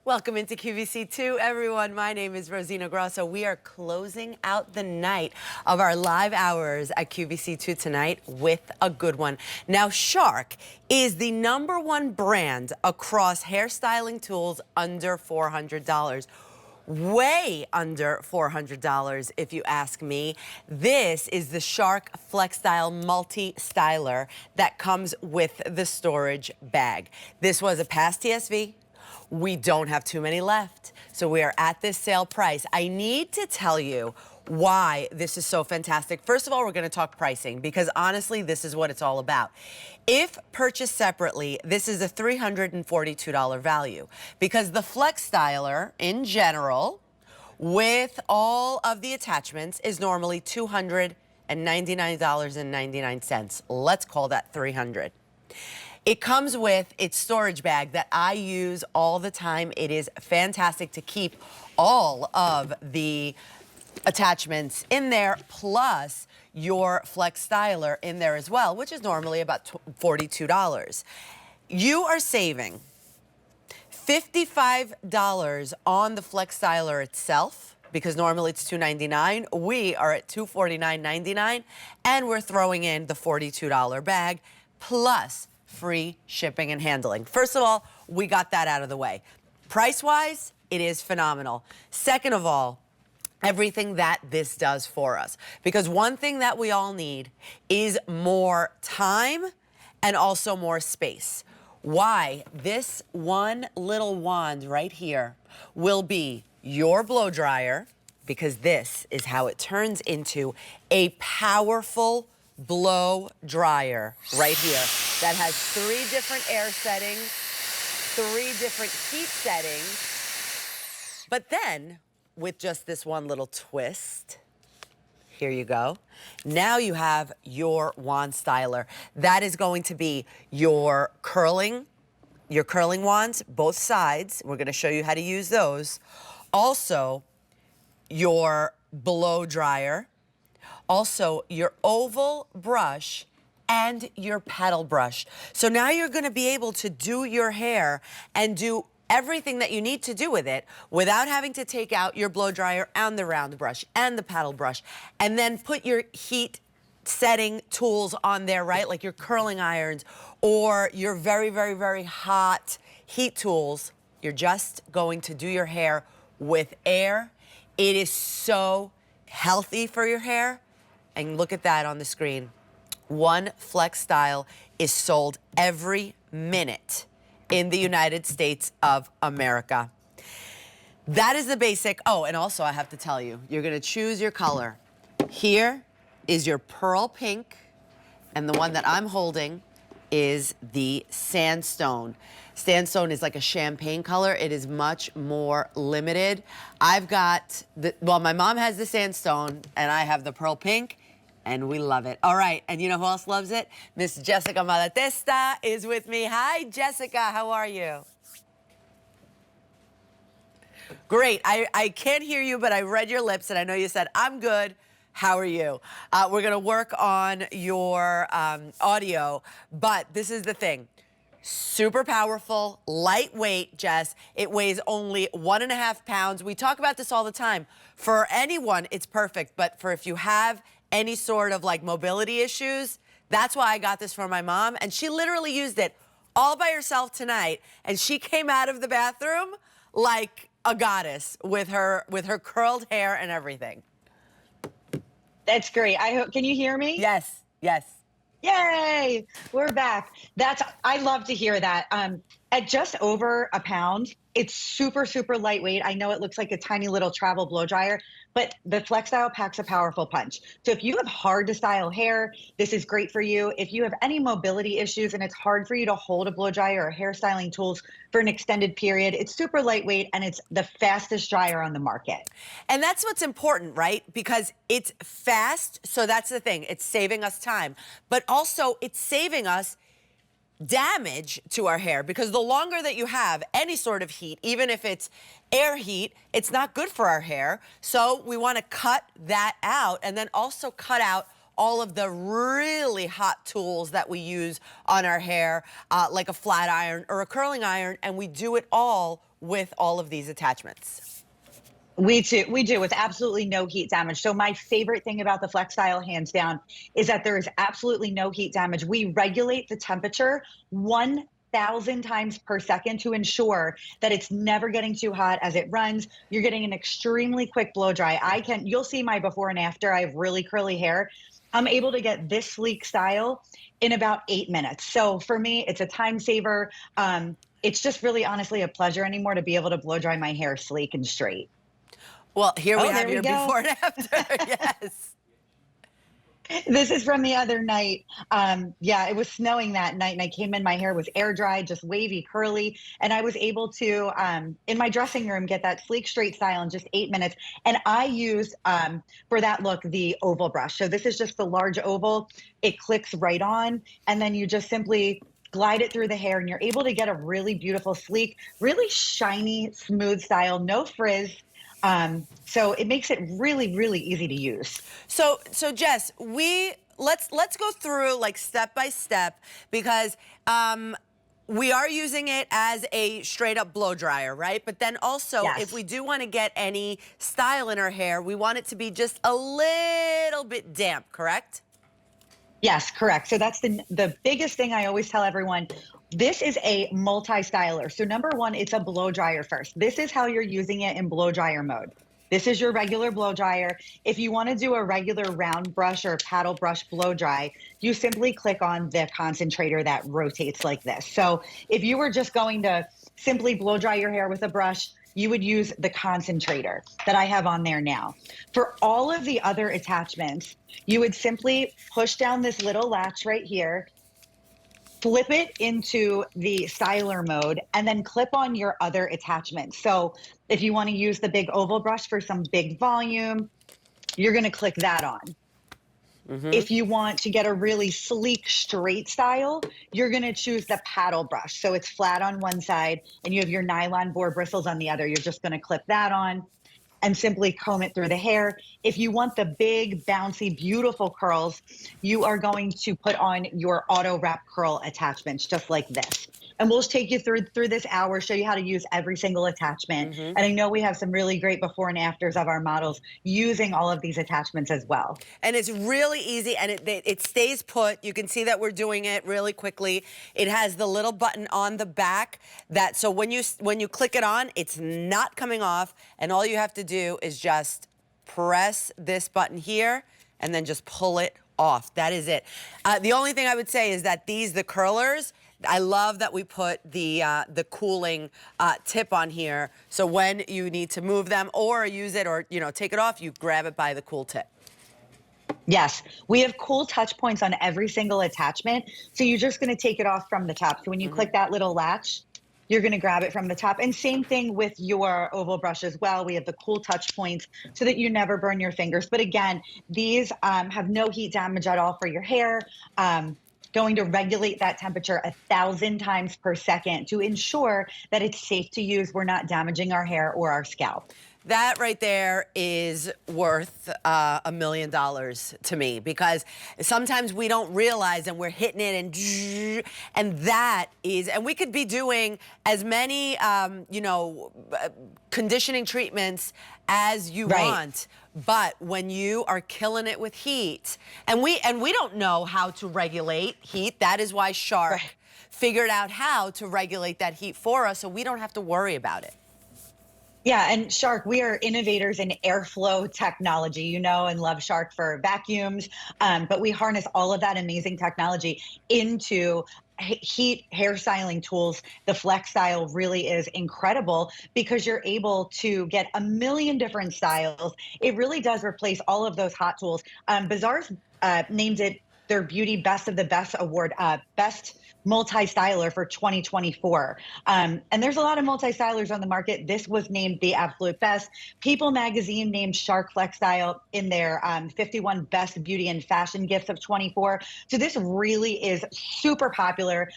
Welcome into QVC2, everyone. My name is Rosina Grosso. We are closing out the night of our live hours at QVC2 tonight with a good one. Now, Shark is the #1 brand across hairstyling tools under $400. Way under $400 if you ask me. This is the Shark FlexStyle multi-styler that comes with the storage bag. This was a past TSV. We don't have too many left, so we are at this sale price. I need to tell you why this is so fantastic. First of all, we're going to talk pricing because honestly, this is what it's all about. If purchased separately, this is a $342 value because the Flex Styler in general, with all of the attachments, is normally $299.99. Let's call that $300. It comes with its storage bag that I use all the time. It is fantastic to keep all of the attachments in there, plus your Flex Styler in there as well, which is normally about $42. You are saving $55 on the Flex Styler itself, because normally it's $299. We are at $249.99, and we're throwing in the $42 bag, plus free shipping and handling. First of all, we got that out of the way. Price-wise, it is phenomenal. Second of all, everything that this does for us. Because one thing that we all need is more time and also more space. Why? This one little wand right here will be your blow dryer, because this is how it turns into a powerful blow dryer right here that has 3 different air settings, 3 different heat settings. But then, with just this one little twist, here you go. Now you have your wand styler. That is going to be your curling wands, both sides. We're going to show you how to use those. Also, your blow dryer. Also, your oval brush and your paddle brush. So now you're going to be able to do your hair and do everything that you need to do with it without having to take out your blow dryer and the round brush and the paddle brush, and then put your heat setting tools on there, right? Like your curling irons or your very, very, very hot heat tools. You're just going to do your hair with air. It is so healthy for your hair. And look at that on the screen. One Flex Style is sold every minute in the United States of America. That is the basic. Oh, and also I have to tell you, you're gonna choose your color. Here is your pearl pink, and the one that I'm holding is the sandstone. Sandstone is like a champagne color. It is much more limited. I've got well, my mom has the sandstone and I have the pearl pink, and we love it. All right, and you know who else loves it? Miss Jessica Malatesta is with me. Hi, Jessica, how are you? Great, I can't hear you, but I read your lips and I know you said, I'm good. How are you? We're gonna work on your audio, but this is the thing. Super powerful, lightweight, Jess. It weighs only 1.5 pounds. We talk about this all the time. For anyone, it's perfect, but for if you have any sort of like mobility issues, that's why I got this for my mom, and she literally used it all by herself tonight, and she came out of the bathroom like a goddess with her curled hair and everything. That's great. I hope, can you hear me? Yes, yes. Yay, we're back. I love to hear that. At just over a pound, it's super, super lightweight. I know it looks like a tiny little travel blow dryer, but the Flex Style packs a powerful punch. So if you have hard to style hair, this is great for you. If you have any mobility issues and it's hard for you to hold a blow dryer or hair styling tools for an extended period, it's super lightweight and it's the fastest dryer on the market. And that's what's important, right? Because it's fast, so that's the thing. It's saving us time, but also it's saving us damage to our hair, because the longer that you have any sort of heat, even if it's air heat, it's not good for our hair. So we want to cut that out, and then also cut out all of the really hot tools that we use on our hair, like a flat iron or a curling iron, and we do it all with all of these attachments. We do with absolutely no heat damage. So my favorite thing about the FlexStyle, hands down, is that there is absolutely no heat damage. We regulate the temperature 1,000 times per second to ensure that it's never getting too hot as it runs. You're getting an extremely quick blow dry. You'll see my before and after. I have really curly hair. I'm able to get this sleek style in about 8 minutes. So for me, it's a time saver. It's just really honestly a pleasure anymore to be able to blow dry my hair sleek and straight. Well, here we Oh, have there we your go. before and after. Yes. This is from the other night. Yeah, it was snowing that night, and I came in, my hair was air dried, just wavy, curly, and I was able to, in my dressing room, get that sleek, straight style in just 8 minutes. And I used, for that look, the oval brush. So this is just the large oval. It clicks right on, and then you just simply glide it through the hair, and you're able to get a really beautiful, sleek, really shiny, smooth style, no frizz. So it makes it really, really easy to use. So Jess, let's go through like step by step, because we are using it as a straight up blow dryer, right? But then also, Yes. if we do want to get any style in our hair, we want it to be just a little bit damp, correct? Yes, correct. So that's the biggest thing I always tell everyone. This is a multi-styler. So number one, it's a blow dryer first. This is how you're using it in blow dryer mode. This is your regular blow dryer. If you want to do a regular round brush or paddle brush blow dry, you simply click on the concentrator that rotates like this. So if you were just going to simply blow dry your hair with a brush, you would use the concentrator that I have on there now. For all of the other attachments, you would simply push down this little latch right here, flip it into the styler mode, and then clip on your other attachments. So if you want to use the big oval brush for some big volume, you're going to click that on. If you want to get a really sleek, straight style, you're going to choose the paddle brush. So it's flat on one side and you have your nylon boar bristles on the other. You're just going to clip that on and simply comb it through the hair. If you want the big, bouncy, beautiful curls, you are going to put on your auto wrap curl attachments just like this. And we'll take you through this hour, show you how to use every single attachment. And I know we have some really great before and afters of our models using all of these attachments as well. And it's really easy, and it stays put. You can see that we're doing it really quickly. It has the little button on the back that, so when you click it on, it's not coming off, and all you have to do is just press this button here and then just pull it off. That is it. The only thing I would say is that the curlers, I love that we put the cooling tip on here, so when you need to move them or use it or take it off, you grab it by the cool tip. Yes, we have cool touch points on every single attachment, so you're just going to take it off from the top. So when you click that little latch, you're going to grab it from the top. And same thing with your oval brush as well. We have the cool touch points so that you never burn your fingers. But again, these have no heat damage at all for your hair. Going to regulate that temperature 1,000 times per second to ensure that it's safe to use. We're not damaging our hair or our scalp. That right there is worth $1 million to me, because sometimes we don't realize and we're hitting it and that is, and we could be doing as many, conditioning treatments as you want. But when you are killing it with heat, and we don't know how to regulate heat, that is why Shark figured out how to regulate that heat for us, so we don't have to worry about it. Yeah, and Shark, we are innovators in airflow technology, and love Shark for vacuums, but we harness all of that amazing technology into heat hairstyling tools. The FlexStyle really is incredible because you're able to get a million different styles. It really does replace all of those hot tools. Bazaar's named it their Beauty Best of the Best Award, Best Multi-Styler for 2024. And there's a lot of multi-stylers on the market. This was named the absolute best. People magazine named Shark FlexStyle in their 51 Best Beauty and Fashion Gifts of 24. So this really is super popular.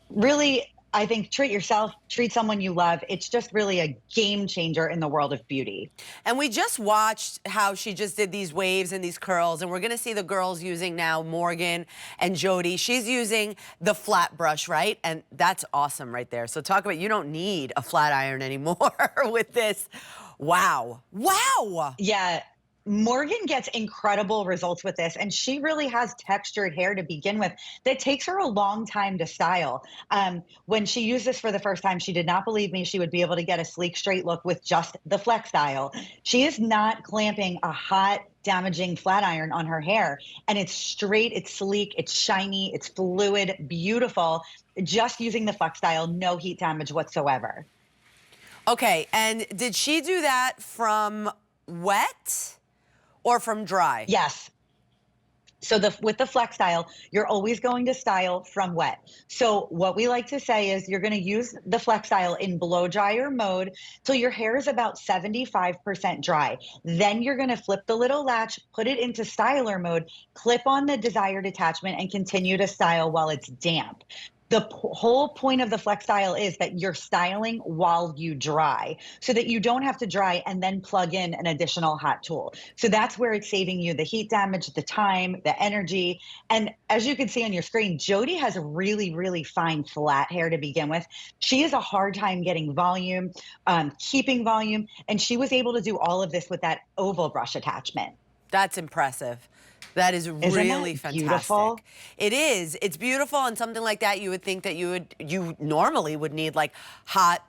Really I think treat yourself, treat someone you love. It's just really a game changer in the world of beauty. And we just watched how she just did these waves and these curls, and we're gonna see the girls using now, Morgan and Jody. She's using the flat brush, right? And that's awesome right there. So talk about, you don't need a flat iron anymore with this. Wow, wow. Yeah. Morgan gets incredible results with this, and she really has textured hair to begin with that takes her a long time to style. When she used this for the first time, she did not believe me she would be able to get a sleek, straight look with just the FlexStyle. She is not clamping a hot, damaging flat iron on her hair, and it's straight, it's sleek, it's shiny, it's fluid, beautiful, just using the FlexStyle, no heat damage whatsoever. Okay, and did she do that from wet or from dry? Yes. So with the FlexStyle, you're always going to style from wet. So what we like to say is you're going to use the FlexStyle in blow dryer mode till your hair is about 75% dry. Then you're going to flip the little latch, put it into styler mode, clip on the desired attachment, and continue to style while it's damp. The whole point of the FlexStyle is that you're styling while you dry so that you don't have to dry and then plug in an additional hot tool. So that's where it's saving you the heat damage, the time, the energy. And as you can see on your screen, Jody has really, really fine flat hair to begin with. She has a hard time getting volume, keeping volume, and she was able to do all of this with that oval brush attachment. That's impressive. That is really fantastic. Beautiful? It is. It's beautiful, and something like that you would think that you normally would need like hot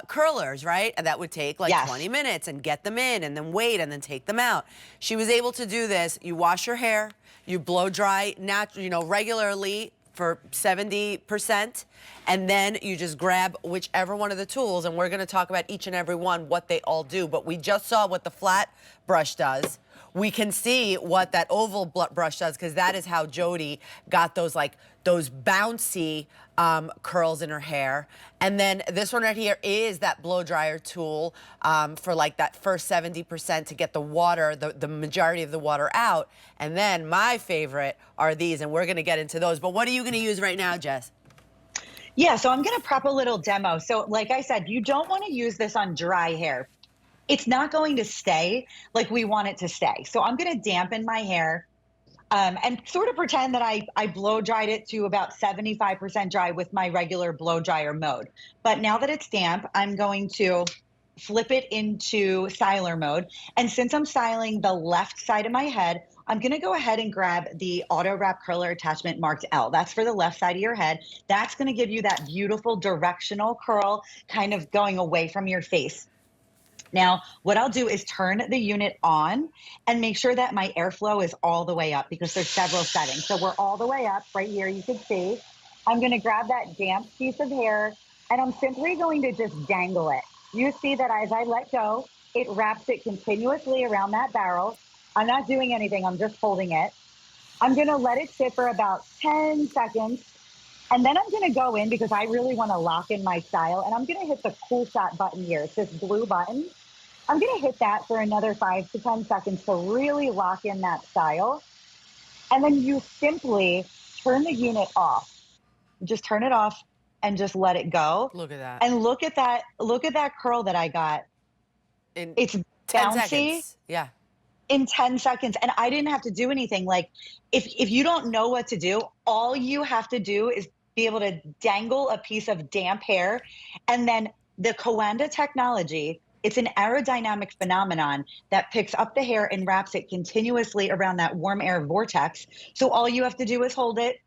curlers, right? And that would take like 20 minutes and get them in and then wait and then take them out. She was able to do this. You wash your hair, you blow dry regularly for 70%, and then you just grab whichever one of the tools, and we're going to talk about each and every one, what they all do. But we just saw what the flat brush does. We can see what that oval brush does, because that is how Jody got those bouncy curls in her hair. And then this one right here is that blow dryer tool for like that first 70% to get the water, the majority of the water out. And then my favorite are these, and we're gonna get into those. But what are you gonna use right now, Jess? Yeah, so I'm gonna prep a little demo. So like I said, you don't wanna use this on dry hair. It's not going to stay like we want it to stay. So I'm going to dampen my hair and sort of pretend that I blow dried it to about 75% dry with my regular blow dryer mode. But now that it's damp, I'm going to flip it into styler mode. And since I'm styling the left side of my head, I'm going to go ahead and grab the auto wrap curler attachment marked L. That's for the left side of your head. That's going to give you that beautiful directional curl kind of going away from your face. Now, what I'll do is turn the unit on and make sure that my airflow is all the way up, because there's several settings. So we're all the way up right here. You can see I'm going to grab that damp piece of hair, and I'm simply going to just dangle it. You see that as I let go, it wraps it continuously around that barrel. I'm not doing anything. I'm just holding it. I'm going to let it sit for about 10 seconds. And then I'm going to go in, because I really want to lock in my style, and I'm going to hit the cool shot button here. It's this blue button. I'm going to hit that for another 5 to 10 seconds to really lock in that style. And then you simply turn the unit off. Just turn it off and just let it go. Look at that. And look at that curl that I got. It's 10 bouncy. seconds. Yeah. In 10 seconds. And I didn't have to do anything. Like, if you don't know what to do, all you have to do is be able to dangle a piece of damp hair. And then the Coanda technology, it's an aerodynamic phenomenon that picks up the hair and wraps it continuously around that warm air vortex. So all you have to do is hold it,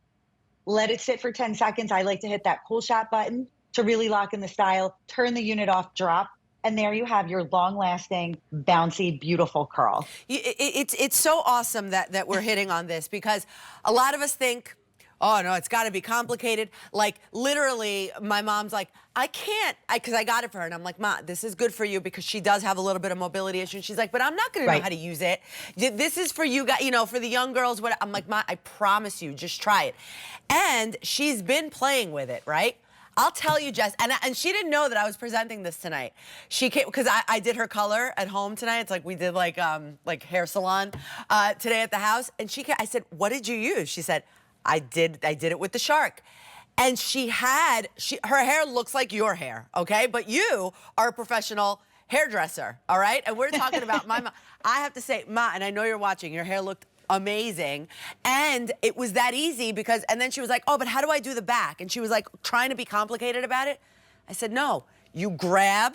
let it sit for 10 seconds. I like to hit that cool shot button to really lock in the style, turn the unit off, drop, and there you have your long-lasting, bouncy, beautiful curl. It's so awesome that we're hitting on this, because a lot of us think, oh no, it's got to be complicated. Like literally, my mom's like, I can't, because I got it for her, and I'm like, Ma, this is good for you, because she does have a little bit of mobility issue. And she's like, but I'm not going to know how to use it. This is for you guys, for the young girls. What I'm like, Ma, I promise you, just try it. And she's been playing with it, right? I'll tell you, Jess, and she didn't know that I was presenting this tonight. She came, because I did her color at home tonight. It's like we did like hair salon today at the house. And she came, I said, what did you use? She said, I did it with the Shark. And her hair looks like your hair, okay? But you are a professional hairdresser, all right? And we're talking about my mom. I have to say, Ma, and I know you're watching, your hair looked amazing. And it was that easy because, and then she was like, oh, but how do I do the back? And she was like trying to be complicated about it. I said, no, you grab